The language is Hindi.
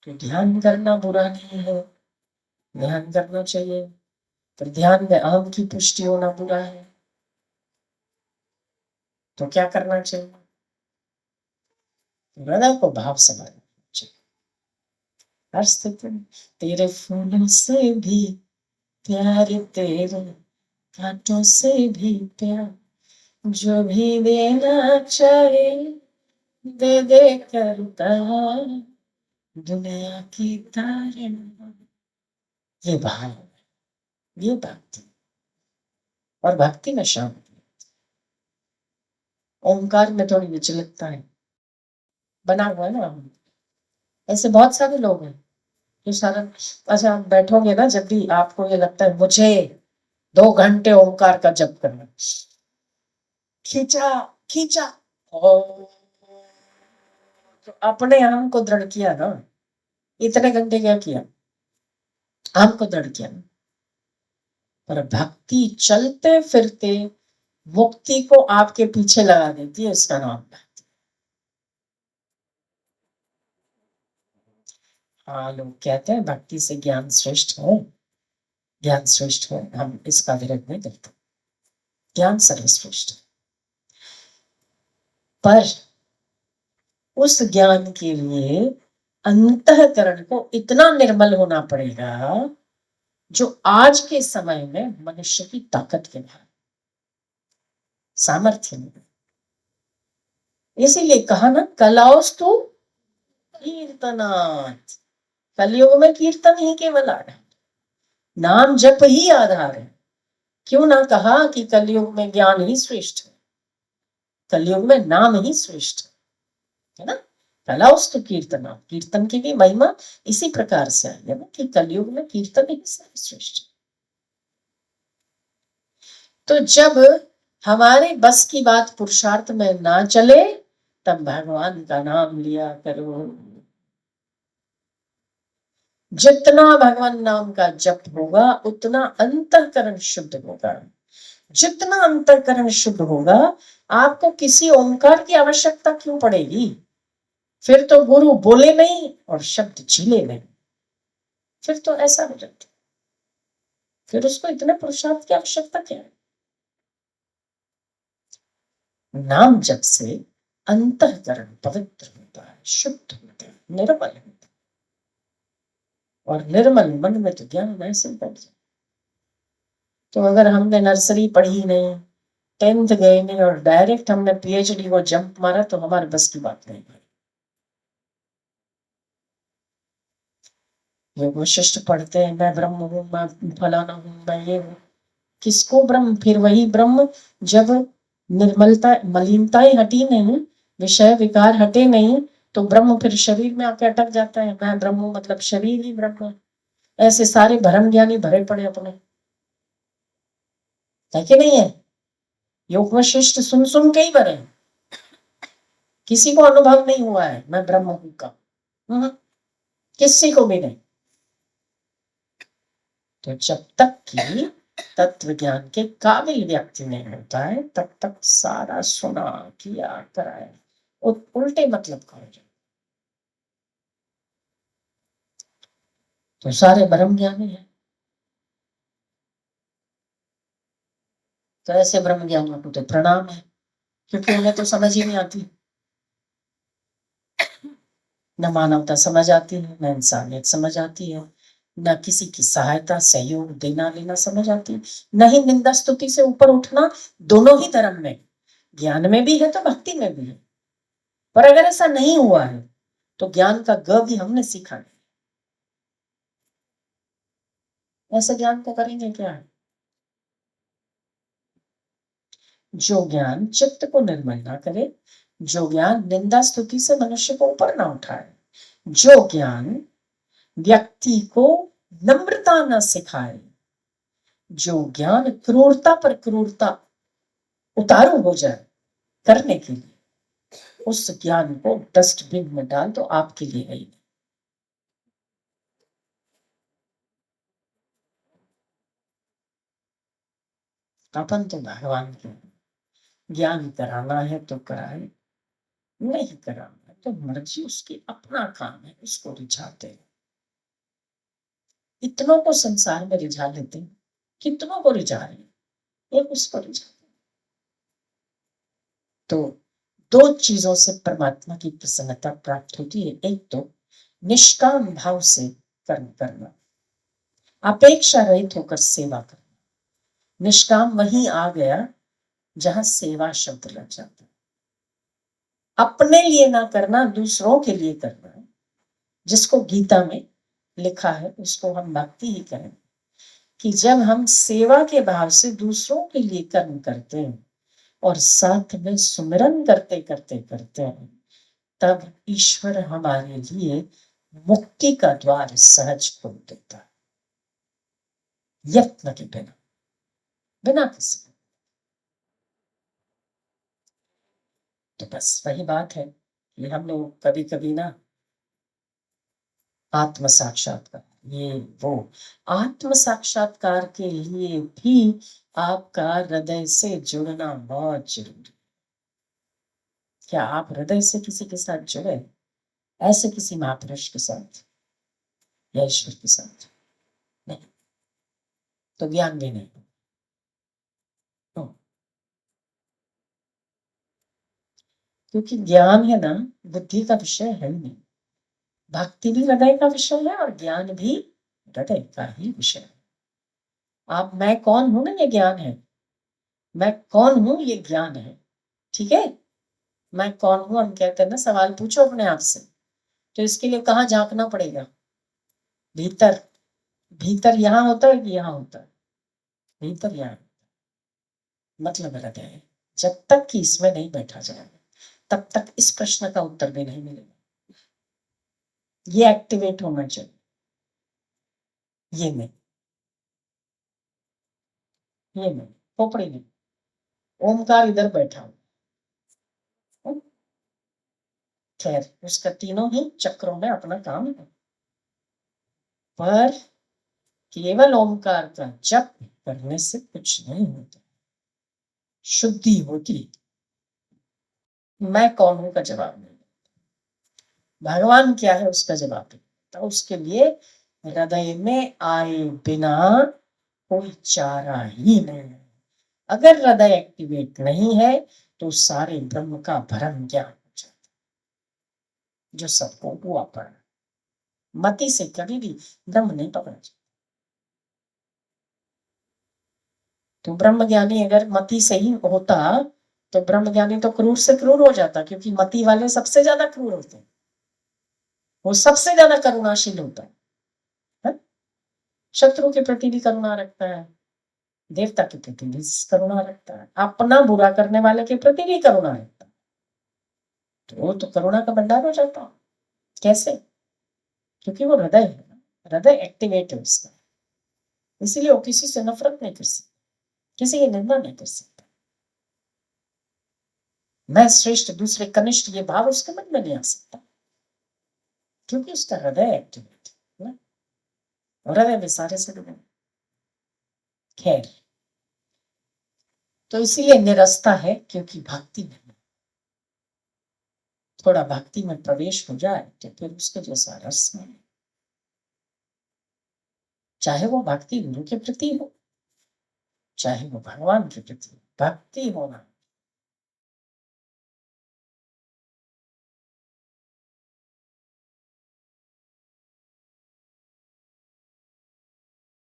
तो ध्यान करना बुरा नहीं है, ध्यान करना चाहिए, पर ध्यान में अहम की पुष्टि होना बुरा है। तो क्या करना चाहिए? हृदय को भाव समाना चाहिए हर स्थिति में। तेरे फूलों से भी प्यार, तेरे कांटों से भी प्यार, जो भी देना चाहे दे दे करता दुनिया की तारीफ। ये भाव है, ये भक्ति। और भक्ति में शांति, ओंकार में थोड़ी विचलितता है, बना हुआ है ना। ऐसे बहुत सारे लोग हैं जो सारा, अच्छा आप बैठोगे ना, जब भी आपको ये लगता है मुझे 2 घंटे ओंकार का जप करना, खींचा खींचा और तो अपने आम को दृढ़ किया ना, इतने घंटे क्या किया, आम को दृढ़ किया। पर भक्ति चलते फिरते मुक्ति को आपके पीछे लगा देती है, इसका नाम है। हाँ, लोग कहते हैं भक्ति से ज्ञान श्रेष्ठ है, ज्ञान श्रेष्ठ है, हम इसका विरोध नहीं करते, ज्ञान सर्वश्रेष्ठ है। पर उस ज्ञान के लिए अंतःकरण को इतना निर्मल होना पड़ेगा जो आज के समय में मनुष्य की ताकत के बाहर, सामर्थ्य नहीं। इसीलिए कहा ना, कलाओस्तु कीर्तनात्, कलयुग में कीर्तन ही केवल आधार, नाम जप ही आधार है। क्यों ना कहा कि कलयुग में ज्ञान ही श्रेष्ठ है, कलयुग में नाम ही श्रेष्ठ है ना। कलाओस्तु कीर्तना, कीर्तन की भी महिमा इसी प्रकार से आई है ना, कि कलयुग में कीर्तन ही श्रेष्ठ। तो जब हमारे बस की बात पुरुषार्थ में ना चले, तब भगवान का नाम लिया करो। जितना भगवान नाम का जप होगा उतना अंतःकरण शुद्ध होगा, जितना अंतःकरण शुद्ध होगा, आपको किसी ओंकार की आवश्यकता क्यों पड़ेगी? फिर तो गुरु बोले नहीं और शब्द झीले नहीं, फिर तो ऐसा हो जाता, फिर उसको इतने पुरुषार्थ की आवश्यकता क्या है? नाम जप से अंतःकरण पवित्र होता है, शुद्ध होता है, निर्मल होता है, और निर्मल मन में तो ज्ञान ऐसे बैठ जाए। तो अगर हमने नर्सरी पढ़ी नहीं, 10th गए नहीं और डायरेक्ट हमने PhD को जंप मारा, तो हमारे बस की बात नहीं। ये वशिष्ठ पढ़ते हैं मैं ब्रह्म हूँ, मैं फलाना हूँ, मैं ये हूँ। किसको ब्रह्म? फिर वही ब्रह्म जब निर्मलता, मलिनताएं हटी नहीं, विषय विकार हटे नहीं, तो ब्रह्म फिर शरीर में आके अटक जाता है। मैं ब्रह्म हूँ मतलब शरीर ही ब्रह्म है। ऐसे सारे भरम ज्ञानी भरे पड़े अपने, है कि नहीं है? योग वशिष्ठ सुन सुन के ही भरे, किसी को अनुभव नहीं हुआ है मैं ब्रह्म हूँ का, किसी को भी नहीं। तो जब तक कि तत्व ज्ञान के काबिल व्यक्ति नहीं होता है, तब तक सारा सुना किया कराया उल्टे मतलब का हो जाए। तो सारे ब्रह्म ज्ञानी है, तो ऐसे ब्रह्म ज्ञानियों को तो प्रणाम है, क्योंकि उन्हें तो समझ ही नहीं आती, न मानवता समझ आती है, न इंसानियत समझ आती है, न किसी की सहायता सहयोग देना लेना समझ आती है, न ही निंदा स्तुति से ऊपर उठना। दोनों ही धर्म में, ज्ञान में भी है तो भक्ति में भी है। पर अगर ऐसा नहीं हुआ है तो ज्ञान का ग भी हमने सीखा नहीं, ऐसे ज्ञान को करेंगे क्या? जो ज्ञान चित्त को निर्मल ना करे, जो ज्ञान निंदा स्तुति से मनुष्य को ऊपर ना उठाए, जो ज्ञान व्यक्ति को नम्रता न सिखाए, जो ज्ञान क्रूरता पर क्रूरता उतारू हो जाए करने के लिए, उस ज्ञान को डस्टबिन में डाल दो, आपके लिए है ही। अपन तो भगवान के ज्ञान कराना है तो कराए, नहीं कराना तो मर्जी उसकी, अपना काम है, उसको रिझाते हैं। इतनों को संसार में रिझा लेते हैं, कितनों को रिझा रहे हैं, एक उसको रिझाते हैं। तो दो चीजों से परमात्मा की प्रसन्नता प्राप्त होती है। एक तो निष्काम भाव से कर्म करना, अपेक्षा रहित होकर सेवा करना। निष्काम वहीं आ गया जहां सेवा शब्द लग जाता है। अपने लिए ना करना, दूसरों के लिए करना, जिसको गीता में लिखा है उसको हम भक्ति ही कहें। कि जब हम सेवा के भाव से दूसरों के लिए कर्म करते हैं और साथ में सुमिरन करते करते करते हैं, तब ईश्वर हमारे लिए मुक्ति का द्वार सहज खोल देता है, यत्न के बिना, बिना किसी। तो बस वही बात है कि हम लोग कभी कभी ना आत्म साक्षात्कार, ये वो आत्म साक्षात्कार के लिए भी आपका हृदय से जुड़ना बहुत जरूरी। क्या आप हृदय से किसी के साथ जुड़े, ऐसे किसी महापुरुष के साथ या ईश्वर के साथ? नहीं, तो ज्ञान भी नहीं। तो क्योंकि ज्ञान है ना, बुद्धि का विषय है ही नहीं। भक्ति भी हृदय का विषय है और ज्ञान भी हृदय का ही विषय है। आप मैं कौन हूं ना, ये ज्ञान है। मैं कौन हूं ये ज्ञान है। ठीक है, मैं कौन हूं, हम कहते हैं ना सवाल पूछो अपने आप से। तो इसके लिए कहाँ झांकना पड़ेगा? भीतर। भीतर यहाँ होता है कि यहाँ होता है? भीतर यहाँ, मतलब हृदय है। जब तक कि इसमें नहीं बैठा जाएगा तब तक इस प्रश्न का उत्तर भी नहीं मिलेगा। ये एक्टिवेट होना चाहिए। ये नहीं, ये नहीं, खोपड़ी नहीं। ओमकार इधर बैठा हो। खैर, उसका तीनों ही चक्रों में अपना काम है। पर केवल ओमकार का जप करने से कुछ नहीं होता, शुद्धि होती। मैं कौन हूं का जवाब नहीं, भगवान क्या है उसका जवाब नहीं। तो उसके लिए हृदय में आए बिना कोई चारा ही नहीं है। अगर हृदय एक्टिवेट नहीं है तो सारे ब्रह्म का भ्रम ज्ञान हो जाता है, जो सबको हुआ पड़ा। मति से कभी भी ब्रह्म नहीं पकड़ा जाता। तो ब्रह्म ज्ञानी अगर मति से ही होता तो ब्रह्म ज्ञानी तो क्रूर से क्रूर हो जाता, क्योंकि मति वाले सबसे ज्यादा क्रूर होते हैं। वो सबसे ज्यादा करुणाशील होता है? शत्रु के प्रति भी करुणा रखता है, देवता के प्रति भी करुणा रखता है, अपना बुरा करने वाले के प्रति भी करुणा रखता है। तो वो तो करुणा का भंडार हो जाता। कैसे? क्योंकि वो हृदय है ना, हृदय एक्टिवेट है उसका। इसीलिए वो किसी से नफरत नहीं कर सकता, किसी की निंदा नहीं कर सकता। मैं श्रेष्ठ, दूसरे कनिष्ठ, ये भाव उसके मन में नहीं आ सकता, क्योंकि उसका हृदय एक्टिवेट है ना, हृदय में सारे से डूबे। खैर, तो इसीलिए निरस्ता है, क्योंकि भक्ति नहीं। थोड़ा भक्ति में प्रवेश हो जाए तो फिर उसके जैसा रस नहीं। चाहे वो भक्ति गुरु के प्रति हो, चाहे वो भगवान के प्रति, भक्ति होना